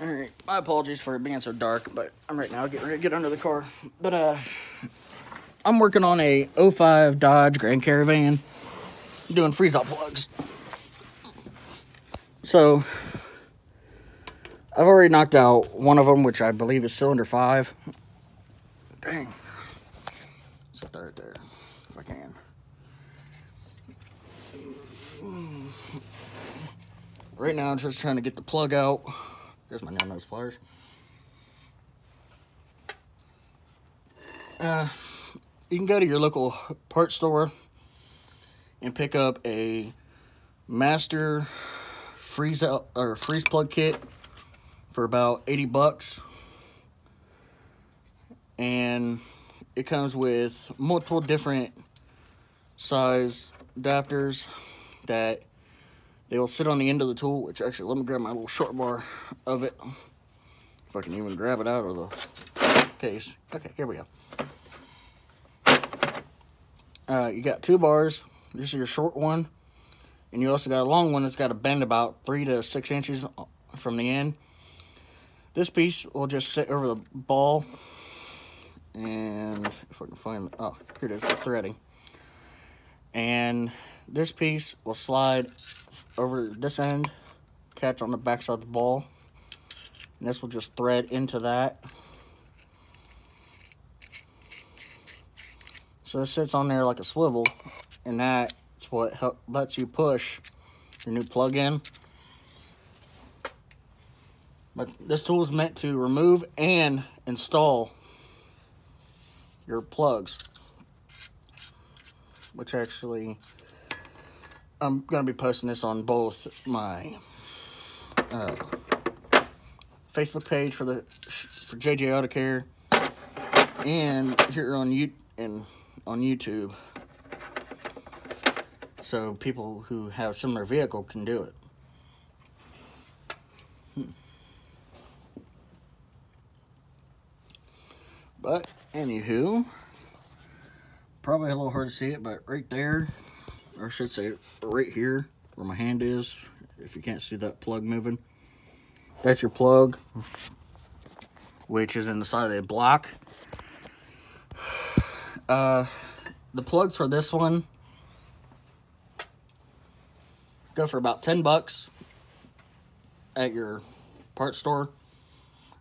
Alright, my apologies for it being so dark, but I'm right now getting ready to get under the car. But, I'm working on a 05 Dodge Grand Caravan, doing freeze-out plugs. So, I've already knocked out one of them, which I believe is cylinder 5. Dang. Set that right there, if I can. Right now, I'm just trying to get the plug out. There's my nail nose pliers. You can go to your local parts store and pick up a master freeze plug kit for about 80 bucks. And it comes with multiple different size adapters that they will sit on the end of the tool, which actually, let me grab my little short bar of it. If I can even grab it out of the case. Okay, here we go. You got 2 bars. This is your short one. And you also got a long one that's got a bend about 3 to 6 inches from the end. This piece will just sit over the ball. And if I can find, oh, here it is, the threading. And this piece will slide over this end, catch on the backside of the ball. And this will just thread into that. So it sits on there like a swivel, and that's what lets you push your new plug in. But this tool is meant to remove and install your plugs, which actually, I'm going to be posting this on both my Facebook page for JJ Auto Care and here on YouTube, so people who have similar vehicle can do it. But anywho, probably a little hard to see it, but right there, or I should say right here where my hand is, if you can't see that plug moving, that's your plug, which is in the side of the block. The plugs for this one go for about 10 bucks at your parts store.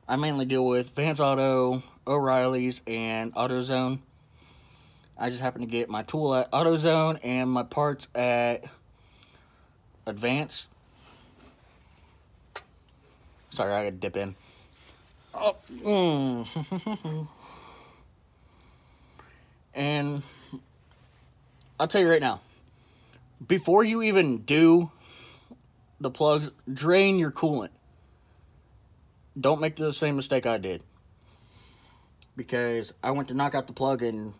I mainly deal with Vance Auto, O'Reilly's, and AutoZone. I just happen to get my tool at AutoZone and my parts at Advance. Sorry, I gotta dip in. Oh. And I'll tell you right now, before you even do the plugs, drain your coolant. Don't make the same mistake I did, because I went to knock out the plug and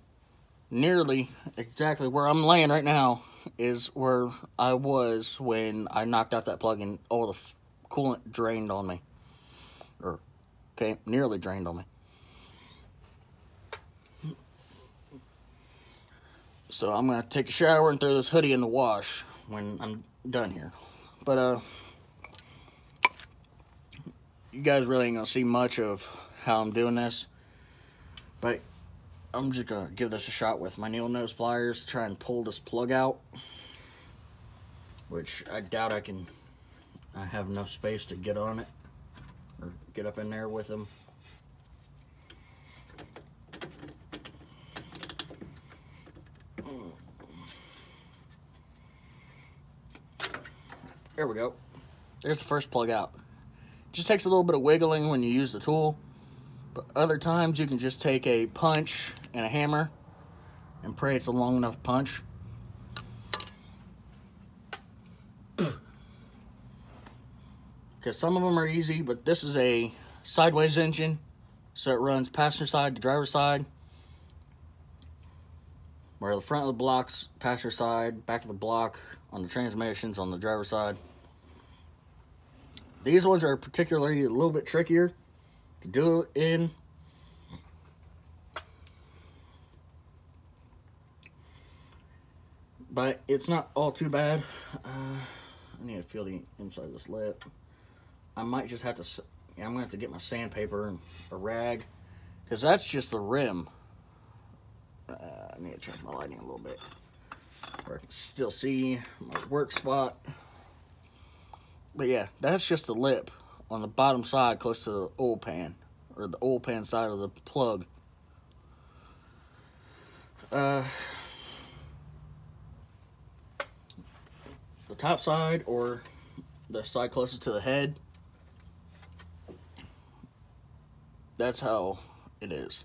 nearly exactly where I'm laying right now is where I was when I knocked out that plug and all the coolant drained on me, or okay, nearly drained on me. So I'm going to take a shower and throw this hoodie in the wash when I'm done here. But, you guys really ain't going to see much of how I'm doing this. But I'm just going to give this a shot with my nail nose pliers to try and pull this plug out. Which I doubt I have enough space to get on it. Or get up in there with them. There we go. There's the first plug out. Just takes a little bit of wiggling when you use the tool, but other times you can just take a punch and a hammer and pray it's a long enough punch. Because some of them are easy, but this is a sideways engine, so it runs passenger side to driver side, where the front of the block's passenger side, back of the block on the transmissions on the driver side. These ones are particularly a little bit trickier to do it in. But it's not all too bad. I need to feel the inside of this lip. I might just have to Yeah, I'm going to have to get my sandpaper and a rag, because that's just the rim. I need to change my lighting a little bit, where I can still see my work spot. But yeah, that's just the lip on the bottom side close to the oil pan, or the oil pan side of the plug. The top side, or the side closest to the head, that's how it is.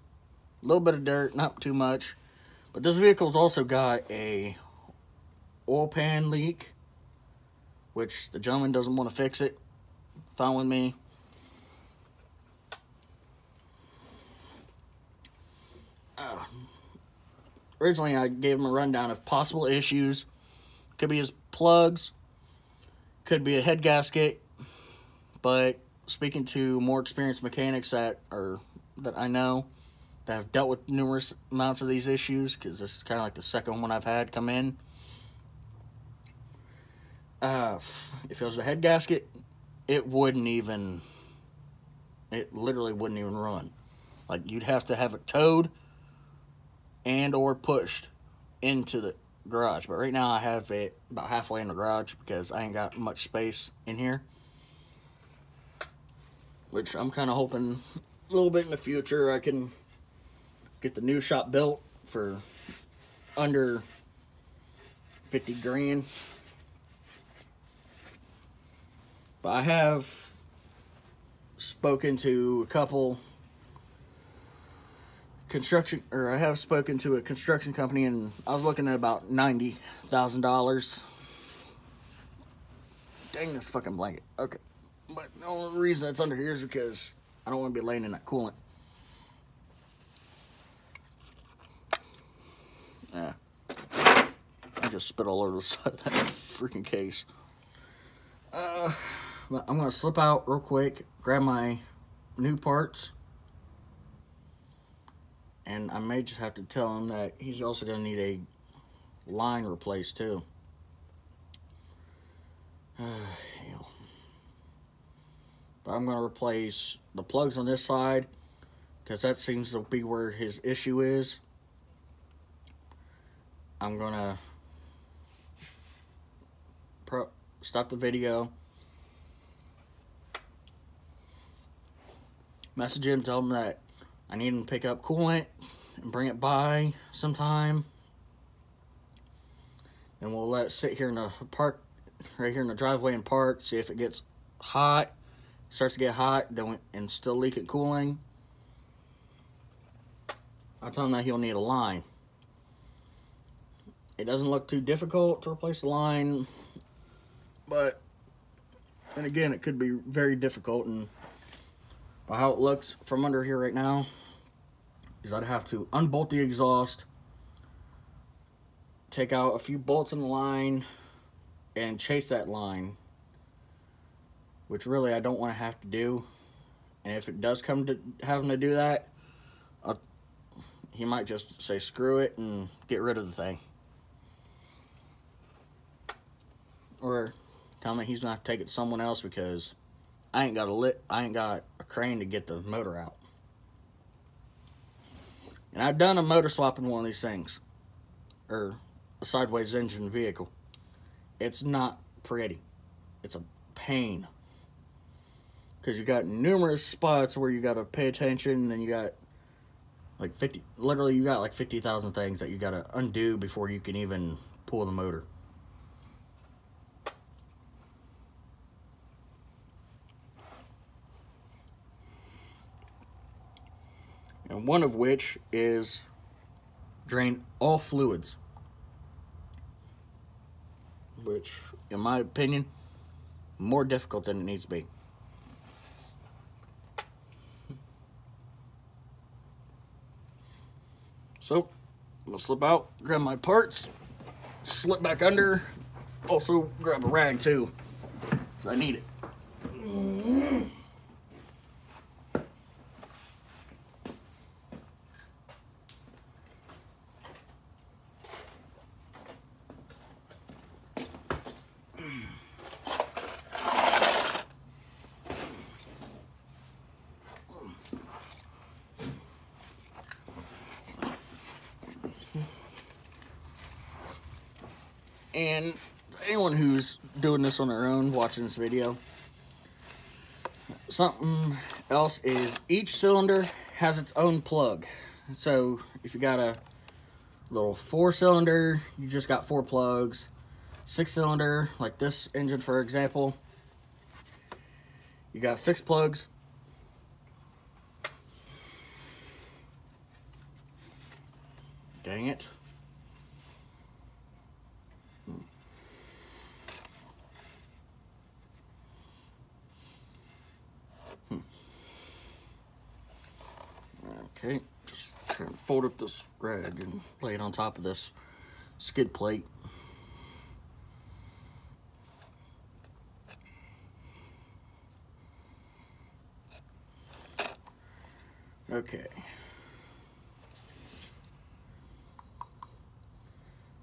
A little bit of dirt, not too much. But this vehicle's also got a oil pan leak, which the gentleman doesn't want to fix it. Fine with me. Originally, I gave him a rundown of possible issues. Could be his plugs, could be a head gasket, but speaking to more experienced mechanics that I know that have dealt with numerous amounts of these issues, because this is kind of like the second one I've had come in. If it was the head gasket, it literally wouldn't even run. Like, you'd have to have it towed and or pushed into the garage. But right now I have it about halfway in the garage because I ain't got much space in here, which I'm kind of hoping a little bit in the future I can get the new shop built for under 50 grand. But I have spoken to a couple I have spoken to a construction company, and I was looking at about $90,000. Dang this fucking blanket. Okay. But the only reason it's under here is because I don't want to be laying in that coolant. Yeah. I just spit all over the side of that freaking case. But I'm going to slip out real quick, grab my new parts. And I may just have to tell him that he's also going to need a line replaced too. Hell. But I'm going to replace the plugs on this side, because that seems to be where his issue is. I'm going to stop the video, message him, tell him that I need him to pick up coolant and bring it by sometime. And we'll let it sit here in the park, right here in the driveway and park, see if it gets hot, starts to get hot, and still leaking cooling. I'll tell him that he'll need a line. It doesn't look too difficult to replace the line, but then again, it could be very difficult. And by how it looks from under here right now is I'd have to unbolt the exhaust, take out a few bolts in the line, and chase that line, which really I don't want to have to do. And if it does come to having to do that, he might just say screw it and get rid of the thing. Or tell me he's going to have to take it to someone else, because I ain't got a crane to get the motor out. And I've done a motor swap in one of these things, or a sideways engine vehicle. It's not pretty. It's a pain, because you got numerous spots where you got to pay attention, and then you got like 50,000 things that you got to undo before you can even pull the motor. And one of which is drain all fluids, which, in my opinion, more difficult than it needs to be. So, I'm going to slip out, grab my parts, slip back under, also grab a rag too, because I need it. And anyone who's doing this on their own, watching this video, something else is each cylinder has its own plug. So if you got a little 4-cylinder, you just got 4 plugs. 6-cylinder, like this engine for example, you got 6 plugs. Dang it. Okay, just trying to fold up this rag and lay it on top of this skid plate. Okay.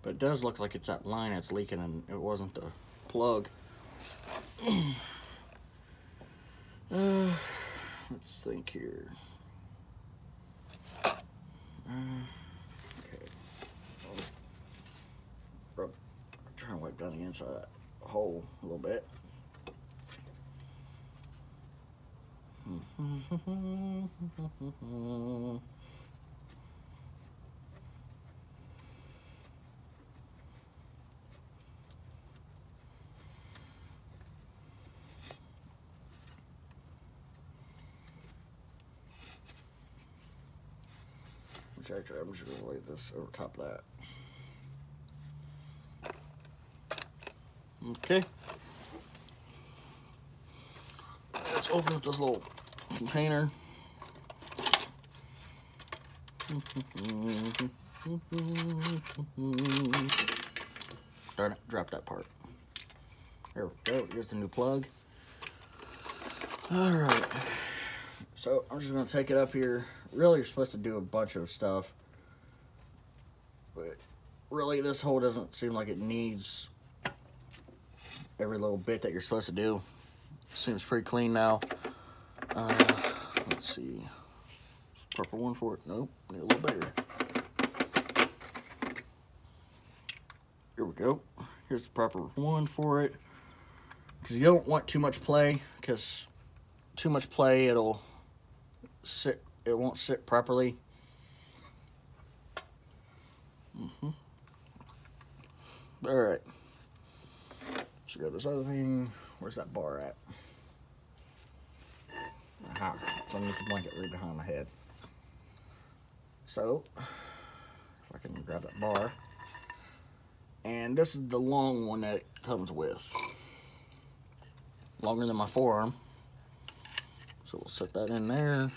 But it does look like it's that line that's leaking and it wasn't the plug. Let's think here. Okay. I'll try and wipe down the inside of that hole a little bit. Actually, I'm just going to lay this over top of that. Okay. Let's open up this little container. Darn it, dropped that part. There we go, here's the new plug. Alright. So I'm just going to take it up here. Really, you're supposed to do a bunch of stuff. But really, this hole doesn't seem like it needs every little bit that you're supposed to do. Seems pretty clean now. Let's see. Proper one for it. Nope, need a little bigger. Here we go. Here's the proper one for it. Because you don't want too much play, because too much play, it'll sit. It won't sit properly. All right. So got this other thing. Where's that bar at? Aha, it's underneath the blanket right behind my head. So, if I can grab that bar. And this is the long one that it comes with. Longer than my forearm. So we'll set that in there.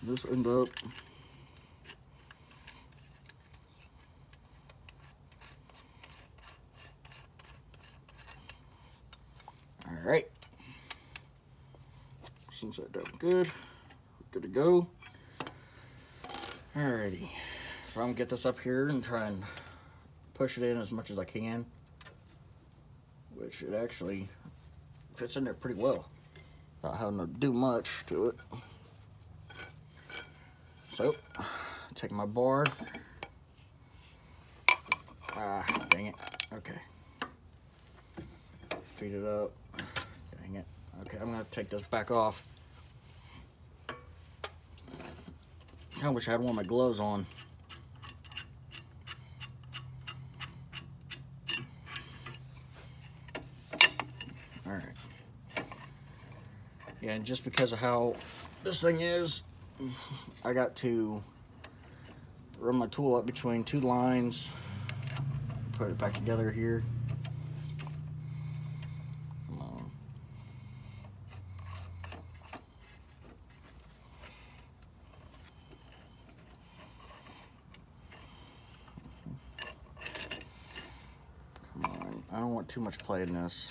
This end up. Alright. Since that done good, we're good to go. Alrighty. So I'm gonna get this up here and try and push it in as much as I can. Which it actually fits in there pretty well. Not having to do much to it. So, take my bar. Dang it. Okay. Feed it up. Dang it. Okay, I'm gonna take this back off. I wish I had one of my gloves on. Alright. Yeah, and just because of how this thing is, I got to run my tool up between 2 lines, put it back together here. Come on. Come on. I don't want too much play in this.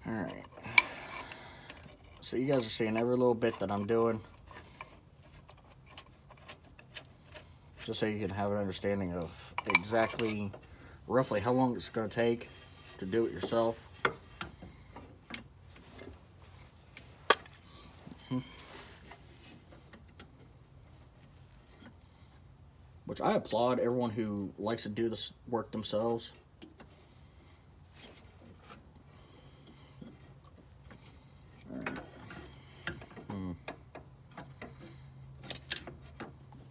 Alright. So you guys are seeing every little bit that I'm doing. Just so you can have an understanding of exactly, roughly how long it's going to take to do it yourself. which I applaud everyone who likes to do this work themselves. Alright.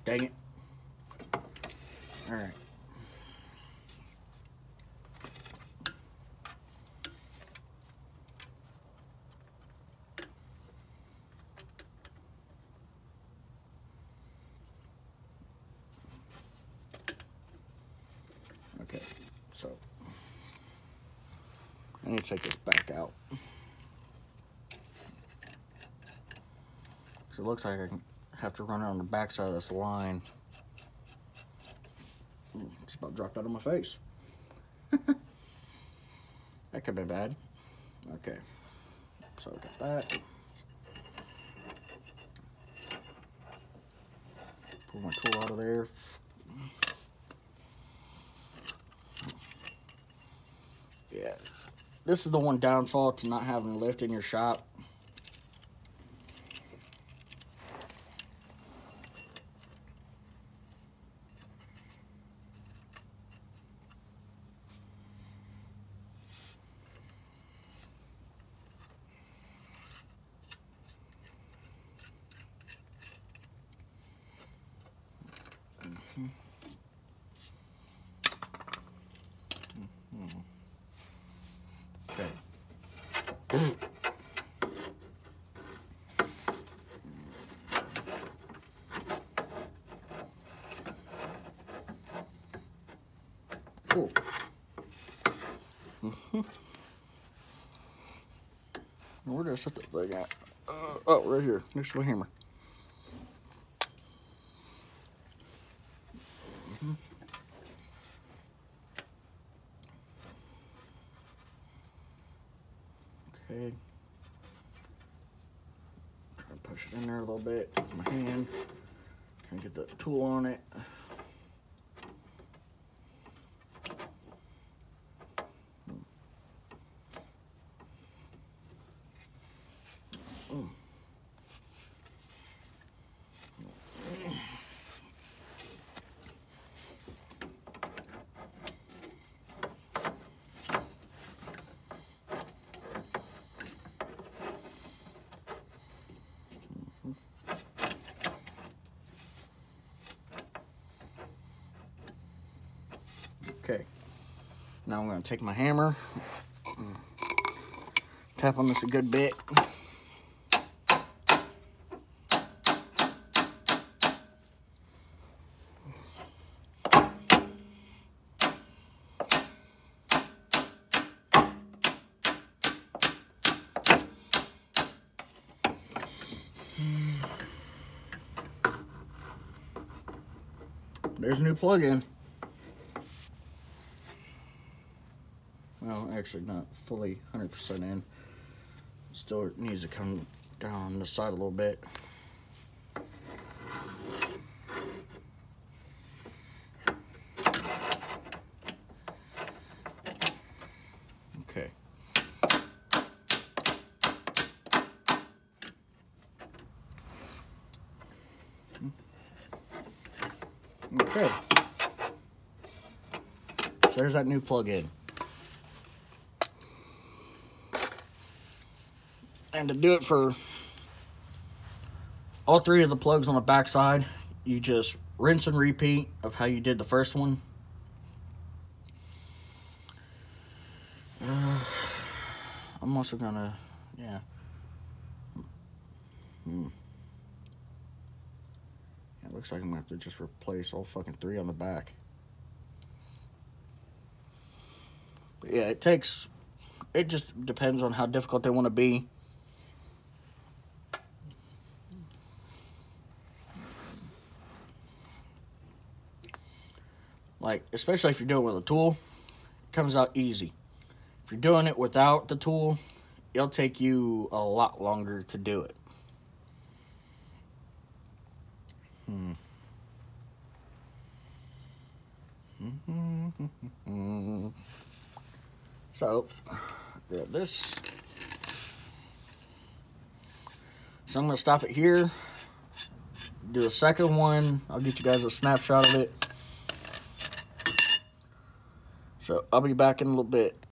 Dang it. Alright. Okay, so I need to take this back out. So it looks like I have to run around the back side of this line. Just about dropped out of my face. That could be bad. Okay, so I got that. Pull my tool out of there. Yeah, this is the one downfall to not having a lift in your shop. Okay. Cool. Where did I set that thing at? Oh, right here, next to my hammer. Okay. Try to push it in there a little bit with my hand. Try to get the tool on it. Okay, now I'm going to take my hammer, tap on this a good bit. There's a new plug-in. Well, actually not fully 100% in. Still needs to come down on the side a little bit. Okay. Okay. So there's that new plug-in. And to do it for all three of the plugs on the back side, you just rinse and repeat of how you did the first one. I'm also gonna, yeah. It looks like I'm gonna have to just replace all fucking three on the back. But yeah, it just depends on how difficult they want to be. Like, especially if you're doing it with a tool, it comes out easy. If you're doing it without the tool, it'll take you a lot longer to do it. So, yeah, this. So I'm going to stop it here. Do a second one. I'll get you guys a snapshot of it. So I'll be back in a little bit.